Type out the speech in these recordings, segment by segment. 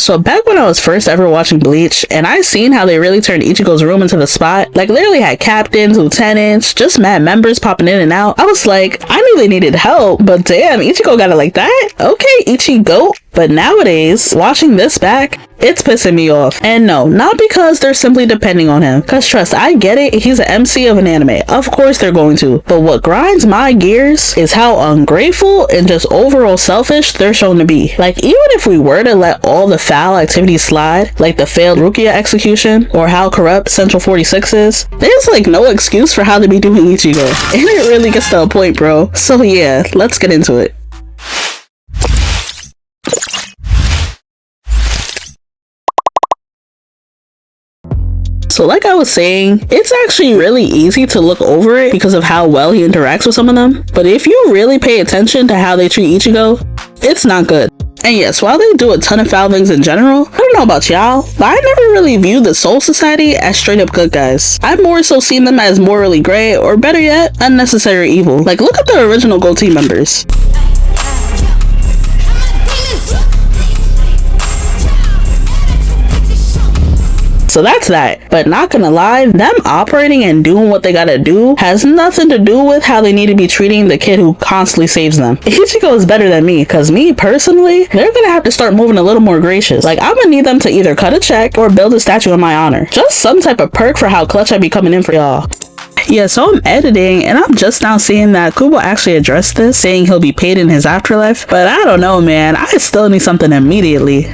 So back when I was first ever watching Bleach, and I seen how they really turned Ichigo's room into the spot, like literally had captains, lieutenants, just mad members popping in and out, I was like, I knew they needed help, but damn, Ichigo got it like that? Okay, Ichigo. But nowadays, watching this back, it's pissing me off. And no, not because they're simply depending on him. Cause trust, I get it, he's an MC of an anime. Of course they're going to. But what grinds my gears is how ungrateful and just overall selfish they're shown to be. Like, even if we were to let all the foul activities slide, like the failed Rukia execution, or how corrupt Central 46 is, there's like no excuse for how they be doing Ichigo. And it really gets to a point, bro. So yeah, let's get into it. So like I was saying, it's actually really easy to look over it because of how well he interacts with some of them. But if you really pay attention to how they treat Ichigo, it's not good. And yes, while they do a ton of foul things in general, I don't know about y'all, but I never really viewed the Soul Society as straight up good guys. I've more so seen them as morally gray, or better yet, unnecessary evil. Like, look at the original Gold Team members. So that's that. But not gonna lie, them operating and doing what they gotta do has nothing to do with how they need to be treating the kid who constantly saves them. Ichigo is better than me, cause me personally, they're gonna have to start moving a little more gracious. Like, I'm gonna need them to either cut a check or build a statue in my honor. Just some type of perk for how clutch I be coming in for y'all. Yeah, so I'm editing and I'm just now seeing that Kubo actually addressed this, saying he'll be paid in his afterlife. But I don't know, man, I still need something immediately.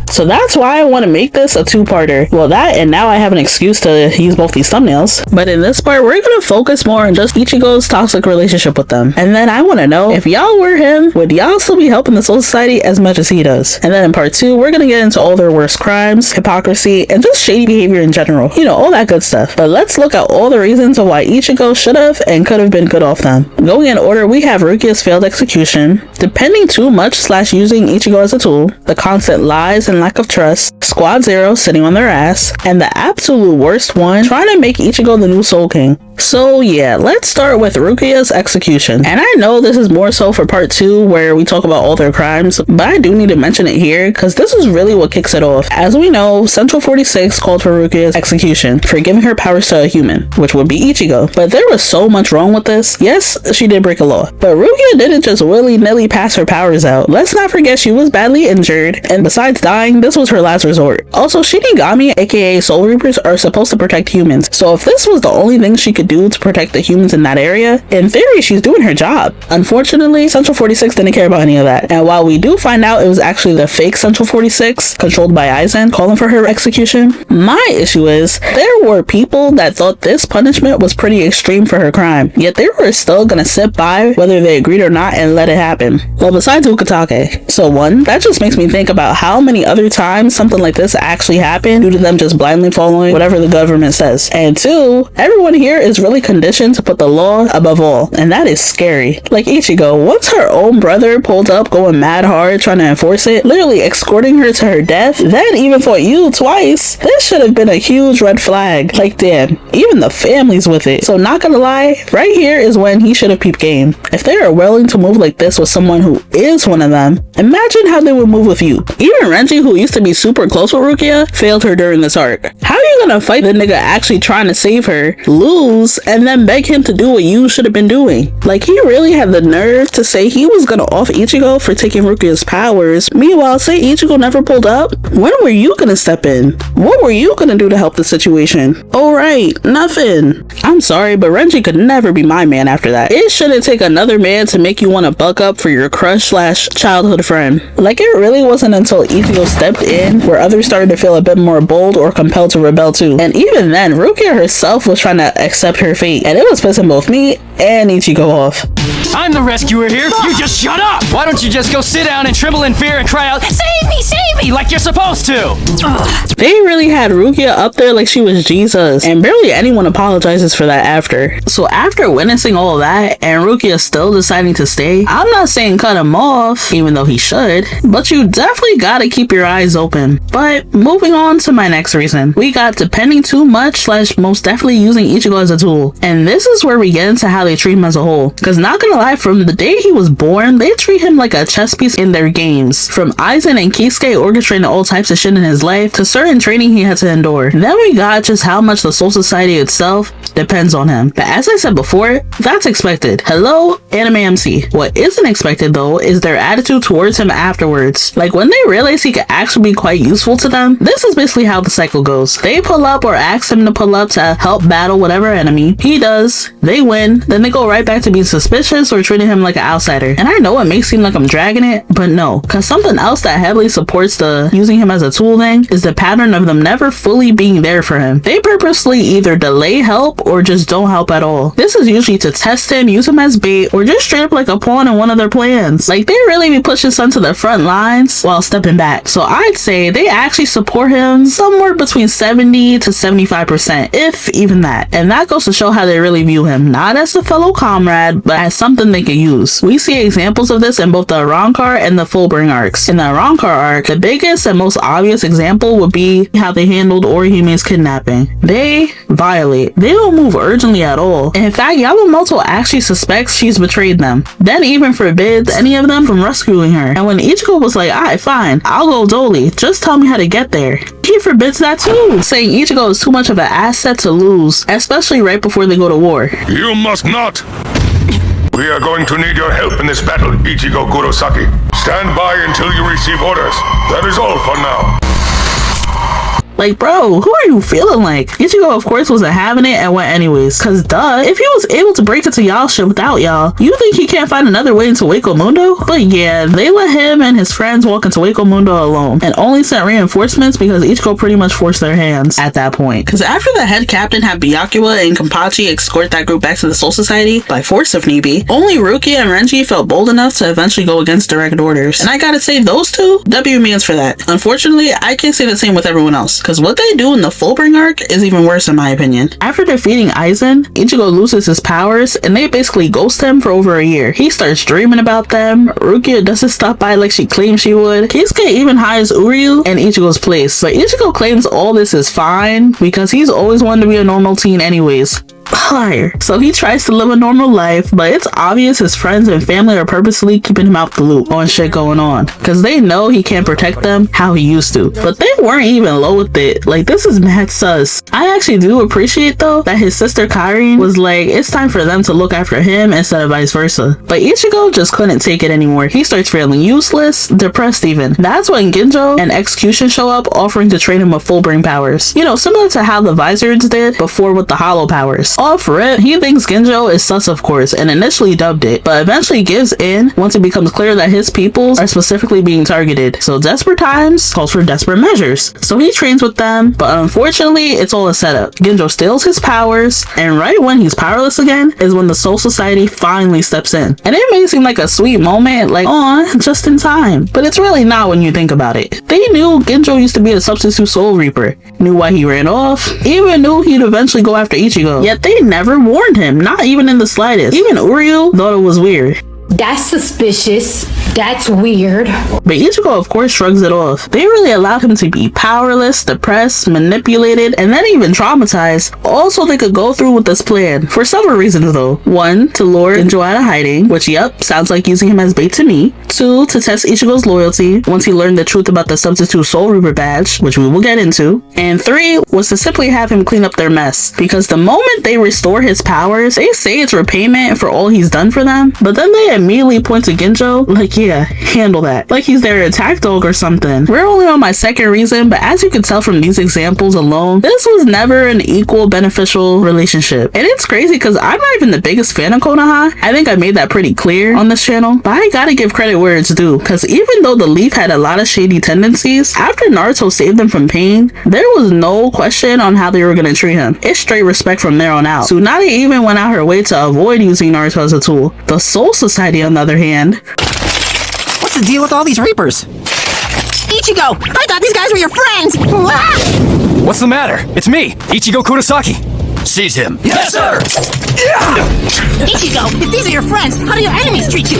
So that's why I want to make this a two-parter. Well, that, and now I have an excuse to use both these thumbnails. But in this part, we're going to focus more on just Ichigo's toxic relationship with them. And then I want to know, if y'all were him, would y'all still be helping the Soul Society as much as he does? And then in part 2, we're going to get into all their worst crimes, hypocrisy, and just shady behavior in general. You know, all that good stuff. But let's look at all the reasons of why Ichigo should have and could have been good off them. Going in order, we have Rukia's failed execution, depending too much / using Ichigo as a tool, the constant lies and lack of trust, Squad Zero sitting on their ass, and the absolute worst one, trying to make Ichigo the new Soul King. So yeah, let's start with Rukia's execution. And I know this is more so for part 2 where we talk about all their crimes, but I do need to mention it here because this is really what kicks it off. As we know, Central 46 called for Rukia's execution for giving her powers to a human, which would be Ichigo. But there was so much wrong with this. Yes, she did break a law, but Rukia didn't just willy-nilly pass her powers out. Let's not forget she was badly injured, and besides dying, this was her last resort. Also, Shinigami, aka Soul Reapers, are supposed to protect humans, so if this was the only thing she could do to protect the humans in that area, in theory she's doing her job. Unfortunately, Central 46 didn't care about any of that, and while we do find out it was actually the fake Central 46 controlled by Aizen calling for her execution, my issue is there were people that thought this punishment was pretty extreme for her crime, yet they were still gonna sit by whether they agreed or not and let it happen. Well, besides Ukitake. So one, that just makes me think about how many other times something like this actually happened due to them just blindly following whatever the government says. And two, everyone here is really conditioned to put the law above all, and that is scary. Like Ichigo, once her own brother pulled up going mad hard trying to enforce it, literally escorting her to her death, then even fought you twice, this should have been a huge red flag. Like damn, even the family's with it. So not gonna lie, right here is when he should have peeped game. If they are willing to move like this with someone who is one of them, imagine how they would move with you. Even Renji, who used to be super close with Rukia, failed her during this arc. How are you gonna fight the nigga actually trying to save her, lose, and then beg him to do what you should have been doing? Like, he really had the nerve to say he was gonna off Ichigo for taking Rukia's powers. Meanwhile, say Ichigo never pulled up. When were you gonna step in? What were you gonna do to help the situation? Oh right, nothing. I'm sorry, but Renji could never be my man after that. It shouldn't take another man to make you want to buck up for your crush / childhood friend. Like, it really wasn't until Ichigo stepped in where others started to feel a bit more bold or compelled to rebel too. And even then, Rukia herself was trying to accept her fate, and it was pissing both me and Ichigo off. I'm the rescuer here. You just shut up. Why don't you just go sit down and tremble in fear and cry out, save me, like you're supposed to. They really had Rukia up there like she was Jesus, and barely anyone apologizes for that after. So after witnessing all that and Rukia still deciding to stay, I'm not saying cut him off, even though he should, but you definitely gotta keep your eyes open. But moving on to my next reason, we got depending too much / most definitely using Ichigo as a tool. And this is where we get into how they treat him as a whole. Cause not gonna lie, lie, from the day he was born, they treat him like a chess piece in their games. From Aizen and Kisuke orchestrating all types of shit in his life, to certain training he had to endure. Then we got just how much the Soul Society itself depends on him. But as I said before, that's expected. Hello, anime MC. What isn't expected though is their attitude towards him afterwards. Like when they realize he could actually be quite useful to them, this is basically how the cycle goes. They pull up or ask him to pull up to help battle whatever enemy. He does, they win, then they go right back to being suspicious or treating him like an outsider. And I know it may seem like I'm dragging it, but no, cause something else that heavily supports the using him as a tool thing is the pattern of them never fully being there for him. They purposely either delay help or just don't help at all. This is usually to test him, use him as bait, or just straight up like a pawn in one of their plans. Like they really be pushing Sun to the front lines while stepping back. So I'd say they actually support him somewhere between 70 to 75%, if even that. And that goes to show how they really view him, not as a fellow comrade, but as something they could use. We see examples of this in both the Arrancar and the Fullbring arcs. In the Arrancar arc, the biggest and most obvious example would be how they handled Orihime's kidnapping. They violate. They don't move urgently at all. In fact, Yamamoto actually suspects she's betrayed them, then even forbids any of them from rescuing her. And when Ichigo was like, alright, fine, I'll go dolly, just tell me how to get there, he forbids that too, saying Ichigo is too much of an asset to lose, especially right before they go to war. You must not! We are going to need your help in this battle, Ichigo Kurosaki. Stand by until you receive orders. That is all for now. Like, bro, who are you feeling like? Ichigo, of course, wasn't having it and went anyways. Cause duh, if he was able to break into y'all shit without y'all, you think he can't find another way into Hueco Mundo? But yeah, they let him and his friends walk into Hueco Mundo alone and only sent reinforcements because Ichigo pretty much forced their hands at that point. Cause after the head captain had Byakuya and Kenpachi escort that group back to the Soul Society, by force if need be, only Rukia and Renji felt bold enough to eventually go against direct orders. And I gotta say, those two, W means for that. Unfortunately, I can't say the same with everyone else. Cause what they do in the Fullbring arc is even worse in my opinion. After defeating Aizen, Ichigo loses his powers and they basically ghost him for over a year. He starts dreaming about them, Rukia doesn't stop by like she claimed she would, Kisuke even hires Uryu in Ichigo's place. But Ichigo claims all this is fine because he's always wanted to be a normal teen anyways. Higher. So he tries to live a normal life, but it's obvious his friends and family are purposely keeping him out the loop on shit going on because they know he can't protect them how he used to. But they weren't even low with it. Like, this is mad sus. I actually do appreciate though that his sister Karin was like, it's time for them to look after him instead of vice versa. But Ichigo just couldn't take it anymore. He starts feeling useless, depressed even. That's when Ginjo and Execution show up offering to train him with Fullbring powers. You know, similar to how the Visors did before with the Hollow powers. Off rip, he thinks Ginjo is sus of course and initially dubbed it, but eventually gives in once it becomes clear that his peoples are specifically being targeted. So desperate times calls for desperate measures. So he trains with them, but unfortunately it's all a setup. Ginjo steals his powers, and right when he's powerless again is when the Soul Society finally steps in. And it may seem like a sweet moment, like aw, just in time, but it's really not when you think about it. They knew Ginjo used to be a substitute Soul Reaper, knew why he ran off, even knew he'd eventually go after Ichigo, yet they never warned him, not even in the slightest. Even Uryu thought it was weird. That's suspicious. That's weird. But Ichigo of course shrugs it off. They really allowed him to be powerless, depressed, manipulated, and then even traumatized, all so they could go through with this plan. For several reasons though. 1, to lure Ginjo out of hiding, which yep, sounds like using him as bait to me. 2, to test Ichigo's loyalty once he learned the truth about the substitute Soul Reaper badge, which we will get into. And 3 was to simply have him clean up their mess, because the moment they restore his powers, they say it's repayment for all he's done for them, but then they immediately point to Ginjo like, yeah, handle that, like he's their attack dog or something. We're only on my second reason, but as you can tell from these examples alone, this was never an equal beneficial relationship. And it's crazy because I'm not even the biggest fan of Konoha. I think I made that pretty clear on this channel, but I gotta give credit where it's due, because even though the Leaf had a lot of shady tendencies, after Naruto saved them from pain, there was no question on how they were gonna treat him. It's straight respect from there on out. Tsunade even went out her way to avoid using Naruto as a tool. The Soul Society, on the other hand, what's the deal with all these Reapers? Ichigo! I thought these guys were your friends! Ah! What's the matter? It's me, Ichigo Kurosaki. Seize him. Yes, sir! Ichigo, if these are your friends, how do your enemies treat you?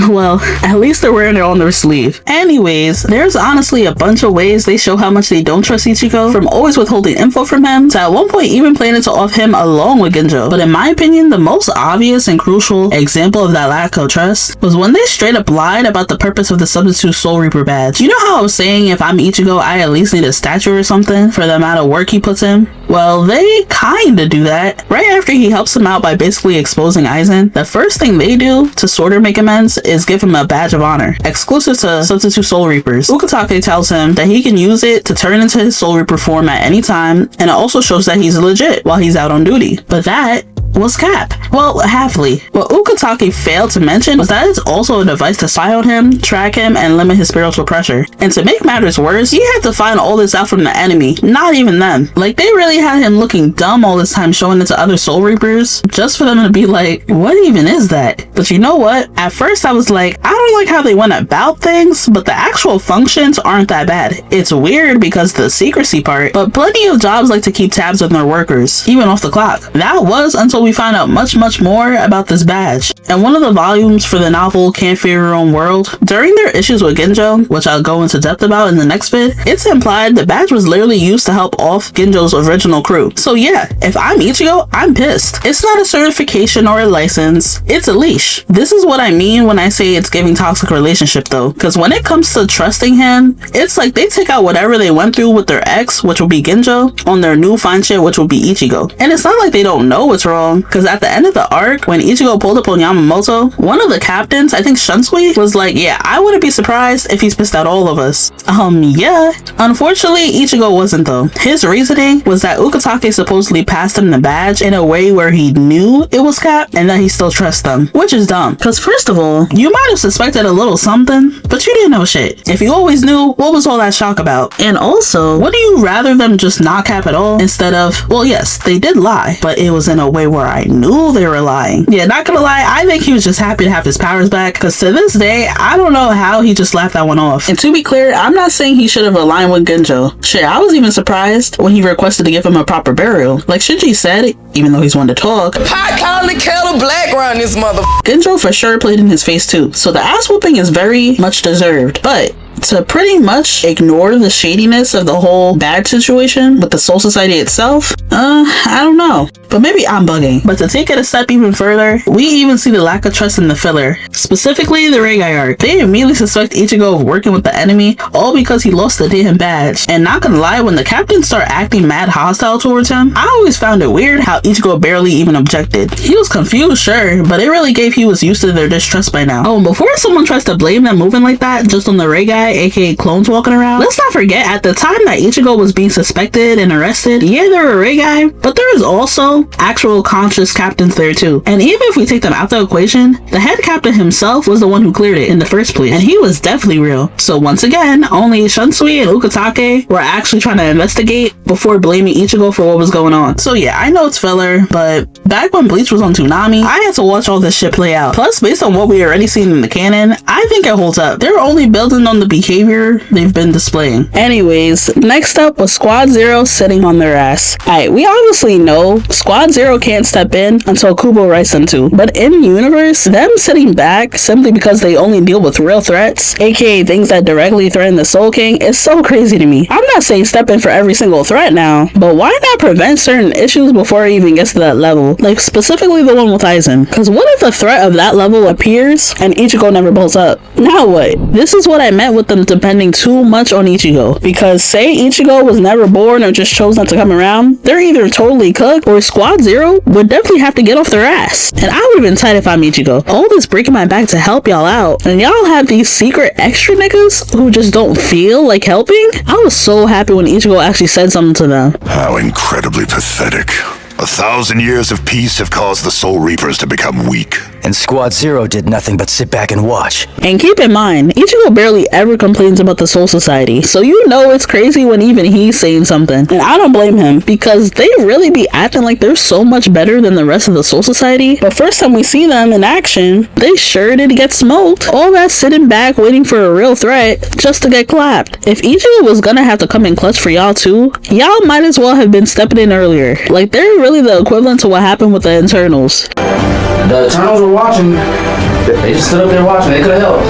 Well, at least they're wearing it on their sleeve. Anyways, there's honestly a bunch of ways they show how much they don't trust Ichigo, from always withholding info from him, to at one point even planning to off him along with Genjo. But in my opinion, the most obvious and crucial example of that lack of trust was when they straight up lied about the purpose of the Substitute Soul Reaper badge. You know how I was saying if I'm Ichigo, I at least need a statue or something for the amount of work he puts in? Well, they kinda do that. Right after he helps him out by basically exposing Aizen, the first thing they do to sort of make amends is give him a badge of honor, exclusive to Substitute Soul Reapers. Ukitake tells him that he can use it to turn into his Soul Reaper form at any time, and it also shows that he's legit while he's out on duty. But that was cap. Well, halfly. What Ukitake failed to mention was that it's also a device to spy on him, track him, and limit his spiritual pressure. And to make matters worse, he had to find all this out from the enemy, not even them. Like, they really had him looking dumb all this time showing it to other Soul Reapers, just for them to be like, what even is that? But you know what? At first I was like, I don't like how they went about things, but the actual functions aren't that bad. It's weird because the secrecy part, but plenty of jobs like to keep tabs on their workers, even off the clock. That was until we find out much more about this badge. In one of the volumes for the novel Can't Fear Your Own World, during their issues with Genjo, which I'll go into depth about in the next vid, it's implied the badge was literally used to help off Genjo's original crew. So yeah, if I'm Ichigo, I'm pissed. It's not a certification or a license, it's a leash. This is what I mean when I say it's giving toxic relationship though, because when it comes to trusting him, it's like they take out whatever they went through with their ex, which will be Genjo, on their new fine shit, which will be Ichigo. And it's not like they don't know what's wrong, because at the end of the arc, when Ichigo pulled up on Yamamoto, one of the captains, I think Shunsui, was like, yeah, I wouldn't be surprised if he's pissed at all of us. Yeah. Unfortunately, Ichigo wasn't though. His reasoning was that Ukitake supposedly passed him the badge in a way where he knew it was cap and that he still trusts them, which is dumb. Because first of all, you might have suspected a little something, but you didn't know shit. If you always knew, what was all that shock about? And also, would you rather them just not cap at all instead of, well, yes, they did lie, but it was in a way where I knew they were lying. Yeah, not gonna lie, I think he was just happy to have his powers back, because to this day, I don't know how he just laughed that one off. And to be clear, I'm not saying he should have aligned with Genjo. Shit, I was even surprised when he requested to give him a proper burial. Like Shinji said, even though he's one to talk, pot calling the kettle black around this mother. Genjo for sure played in his face too, so the ass whooping is very much deserved. But to pretty much ignore the shadiness of the whole bad situation with the Soul Society itself, I don't know. But maybe I'm bugging. But to take it a step even further, we even see the lack of trust in the filler, specifically the Reigai arc. They immediately suspect Ichigo of working with the enemy, all because he lost the Daihon badge. And not gonna lie, when the captains start acting mad hostile towards him, I always found it weird how Ichigo barely even objected. He was confused, sure, but it really gave he was used to their distrust by now. Oh, and before someone tries to blame them moving like that just on the Reigai, aka clones walking around, let's not forget at the time that Ichigo was being suspected and arrested, yeah, there were Reigai, but there was also actual conscious captains there too. And even if we take them out the equation, the head captain himself was the one who cleared it in the first place, and he was definitely real. So once again, only Shunsui and Ukitake were actually trying to investigate before blaming Ichigo for what was going on. So yeah, I know it's filler, but back when Bleach was on Toonami, I had to watch all this shit play out. Plus, based on what we already seen in the canon, I think it holds up. They're only building on the behavior they've been displaying. Anyways, next up was Squad Zero sitting on their ass. Alright, we obviously know Squad Zero can't step in until Kubo writes them to, but in universe, them sitting back simply because they only deal with real threats, aka things that directly threaten the Soul King, is so crazy to me. I'm not saying step in for every single threat now, but why not prevent certain issues before it even gets to that level? Like specifically the one with Aizen. Because what if a threat of that level appears and Ichigo never pulls up? Now what? This is what I meant with them depending too much on Ichigo. Because say Ichigo was never born or just chose not to come around, they're either totally cooked or Squad Zero would definitely have to get off their ass. And I would have been tight if I'm Ichigo. All this breaking my back to help y'all out, and y'all have these secret extra niggas who just don't feel like helping? I was so happy when Ichigo actually said something to them. How incredibly pathetic. 1,000 years of peace have caused the Soul Reapers to become weak. and Squad Zero did nothing but sit back and watch. And keep in mind, Ichigo barely ever complains about the Soul Society, so you know it's crazy when even he's saying something. And I don't blame him, because they really be acting like they're so much better than the rest of the Soul Society, but first time we see them in action, they sure did get smoked. All that sitting back waiting for a real threat just to get clapped. If Ichigo was gonna have to come in clutch for y'all too, y'all might as well have been stepping in earlier. Like, they're really the equivalent to what happened with the Internals. The Eternals were watching. They just stood up there watching. They could have helped.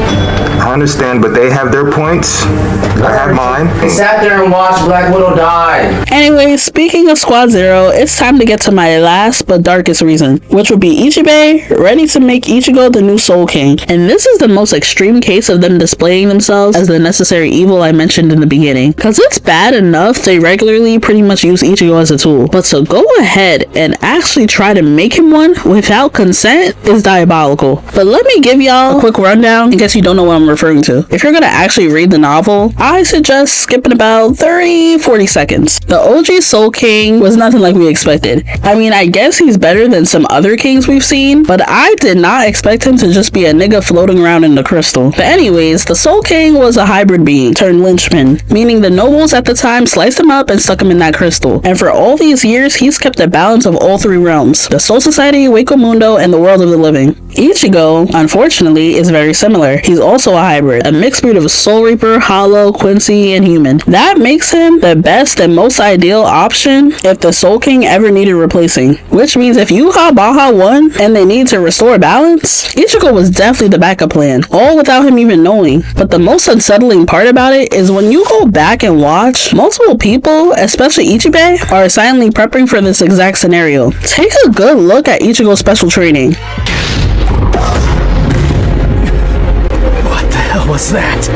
I understand, but they have their points. I have mine. They sat there and watched Black Widow die. Anyway, speaking of Squad Zero, it's time to get to my last but darkest reason, which would be Ichibei ready to make Ichigo the new Soul King. And this is the most extreme case of them displaying themselves as the necessary evil I mentioned in the beginning. Cause it's bad enough they regularly pretty much use Ichigo as a tool, but to go ahead and actually try to make him one without consent is diabolical. But let me give y'all a quick rundown in case you don't know what I'm referring to. If you're gonna actually read the novel, I suggest skipping about 30-40 seconds. The OG Soul King was nothing like we expected. I mean, I guess he's better than some other kings we've seen, but I did not expect him to just be a nigga floating around in the crystal. But anyways, the Soul King was a hybrid being turned linchpin, meaning the nobles at the time sliced him up and stuck him in that crystal. And for all these years, he's kept a balance of all three realms: the Soul Society, Wako Mundo, and the world of the living. Ichigo, unfortunately, is very similar. He's also a hybrid, a mixed breed of Soul Reaper, Hollow, Quincy, and Human. That makes him the best and most ideal option if the Soul King ever needed replacing. Which means if Yuha Baha won and they need to restore balance, Ichigo was definitely the backup plan, all without him even knowing. But the most unsettling part about it is when you go back and watch, multiple people, especially Ichibei, are silently prepping for this exact scenario. Take a good look at Ichigo's special training. What the hell was that?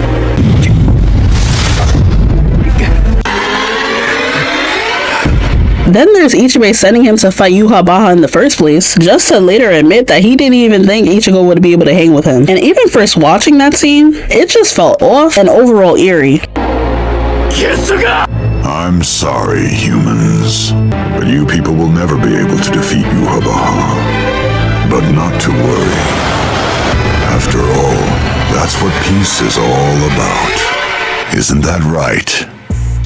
Then there's Ichibei sending him to fight Yuha Baha in the first place, just to later admit that he didn't even think Ichigo would be able to hang with him. And even first watching that scene, it just felt off and overall eerie. I'm sorry, humans, but you people will never be able to defeat Yuha Baha. But not to worry. After all, that's what peace is all about. Isn't that right,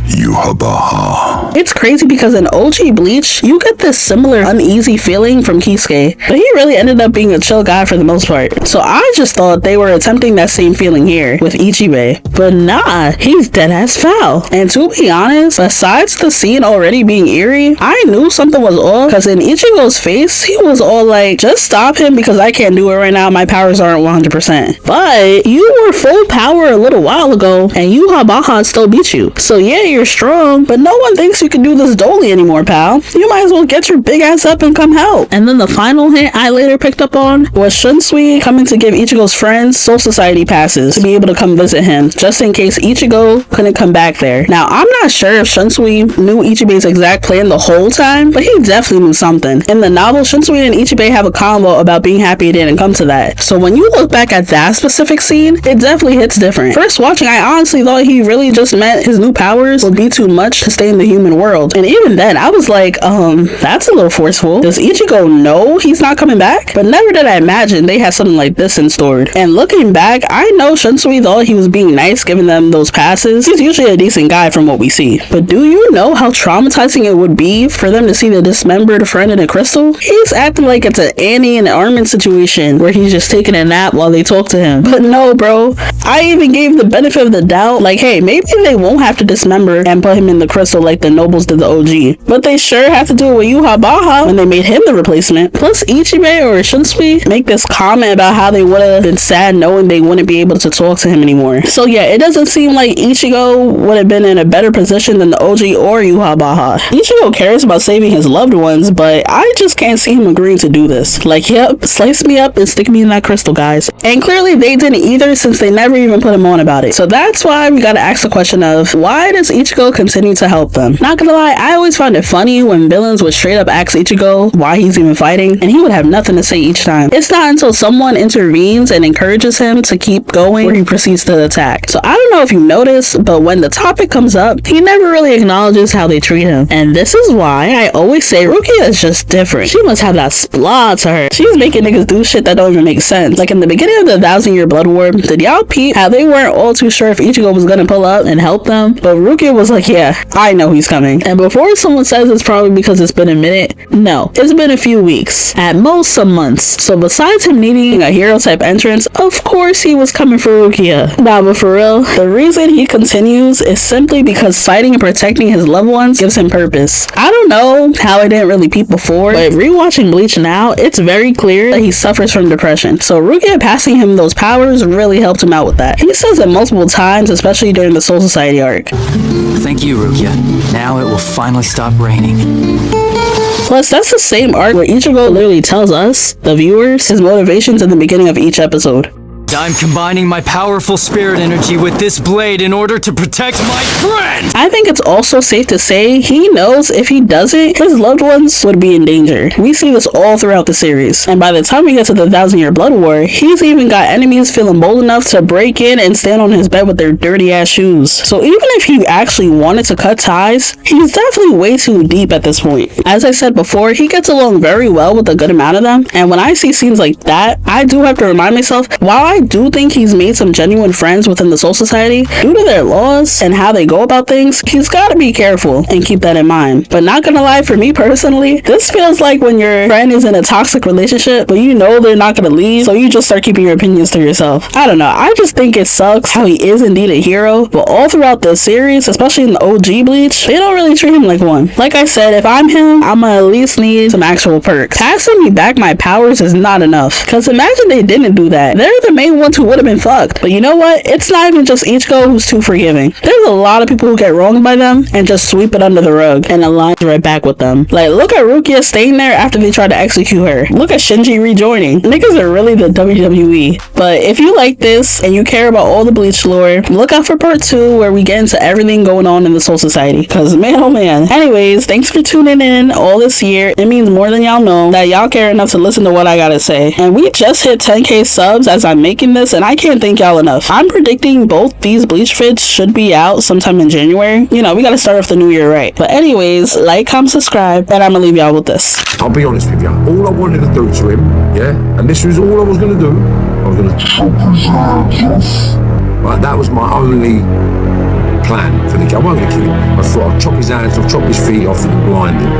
Yuha Baha? It's crazy because in OG Bleach, you get this similar uneasy feeling from Kisuke, but he really ended up being a chill guy for the most part. So I just thought they were attempting that same feeling here with Ichibei. But nah, he's dead ass foul. And to be honest, besides the scene already being eerie, I knew something was off because in Ichigo's face, he was all like, just stop him because I can't do it right now, my powers aren't 100%. But you were full power a little while ago and Yuha Baha still beat you. So yeah, you're strong, but no one thinks you can do this dolly anymore, pal. You might as well get your big ass up and come help. And then the final hint I later picked up on was Shunsui coming to give Ichigo's friends Soul Society passes to be able to come visit him, just in case Ichigo couldn't come back there. Now, I'm not sure if Shunsui knew Ichibei's exact plan the whole time, but he definitely knew something. In the novel, Shunsui and Ichibei have a convo about being happy it didn't come to that. So when you look back at that specific scene, it definitely hits different. First watching, I honestly thought he really just meant his new powers would be too much to stay in the human world. And even then, I was like, that's a little forceful. Does Ichigo know he's not coming back? But never did I imagine they had something like this in store. And looking back, I know Shunsui thought he was being nice giving them those passes. He's usually a decent guy from what we see. But do you know how traumatizing it would be for them to see the dismembered friend in a crystal? He's acting like it's an Annie and Armin situation where he's just taking a nap while they talk to him. But no, bro. I even gave the benefit of the doubt, like, hey, maybe they won't have to dismember and put him in the crystal like the nobles did the OG. But they sure have to do it with Yuha Baha when they made him the replacement. Plus, Ichibei or Shunsui make this comment about how they would have been sad knowing they wouldn't be able to talk to him anymore. So yeah, it doesn't seem like Ichigo would have been in a better position than the OG or Yuha Baha. Ichigo cares about saving his loved ones, but I just can't see him agreeing to do this. Like, yep, slice me up and stick me in that crystal, guys. And clearly they didn't either, since they never even put him on about it. So that's why we gotta ask the question of, why does Ichigo Ichigo continued to help them. Not gonna lie, I always found it funny when villains would straight up ask Ichigo why he's even fighting, and he would have nothing to say each time. It's not until someone intervenes and encourages him to keep going where he proceeds to attack. So I don't know if you noticed, but when the topic comes up, he never really acknowledges how they treat him. And this is why I always say Rukia is just different. She must have that splat to her. She's making niggas do shit that don't even make sense. Like in the beginning of the 1,000-year Blood War, did y'all peep how they weren't all too sure if Ichigo was gonna pull up and help them? But Rukia was like, yeah, I know he's coming. And before someone says it's probably because it's been a minute, no, it's been a few weeks, at most some months. So besides him needing a hero type entrance, of course he was coming for Rukia. Nah, but for real, the reason he continues is simply because fighting and protecting his loved ones gives him purpose. I don't know how I didn't really peep before, but rewatching Bleach now, it's very clear that he suffers from depression. So Rukia passing him those powers really helped him out with that. He says it multiple times, especially during the Soul Society arc. Thank you, Rukia. Now it will finally stop raining. Plus, that's the same arc where Ichigo literally tells us, the viewers, his motivations in the beginning of each episode. I'm combining my powerful spirit energy with this blade in order to protect my friend! I think it's also safe to say he knows if he doesn't, his loved ones would be in danger. We see this all throughout the series. And by the time we get to the 1,000-year Blood War, he's even got enemies feeling bold enough to break in and stand on his bed with their dirty ass shoes. So even if he actually wanted to cut ties, he's definitely way too deep at this point. As I said before, he gets along very well with a good amount of them. And when I see scenes like that, I do have to remind myself, while I do think he's made some genuine friends within the Soul Society, due to their laws and how they go about things, he's got to be careful and keep that in mind. But not gonna lie, for me personally, this feels like when your friend is in a toxic relationship, but you know they're not gonna leave, so you just start keeping your opinions to yourself. I don't know, I just think it sucks how he is indeed a hero, but all throughout the series, especially in the OG Bleach, they don't really treat him like one. Like I said, if I'm him, I'm gonna at least need some actual perks. Passing me back my powers is not enough, because imagine they didn't do that. They're the main ones who would have been fucked. But you know what? It's not even just Ichigo who's too forgiving. There's a lot of people who get wronged by them and just sweep it under the rug and align right back with them. Like, look at Rukia staying there after they tried to execute her. Look at Shinji rejoining. Niggas are really the WWE. But if you like this and you care about all the Bleach lore, look out for part 2 where we get into everything going on in the Soul Society. Cause man, oh man. Anyways, thanks for tuning in all this year. It means more than y'all know that y'all care enough to listen to what I gotta say. And we just hit 10k subs as I'm making this, and I can't thank y'all enough. I'm predicting both these Bleach vids should be out sometime in January. You know, we gotta start off the new year right. But anyways, like, comment, subscribe, and I'm gonna leave y'all with this. I'll be honest with you. All I wanted to do to him, yeah, and this was all I was going to do, I was going to chop his hands off. Right, that was my only plan for the game. I wasn't going to kill him. I thought I'd chop his hands off, chop his feet off and blind him.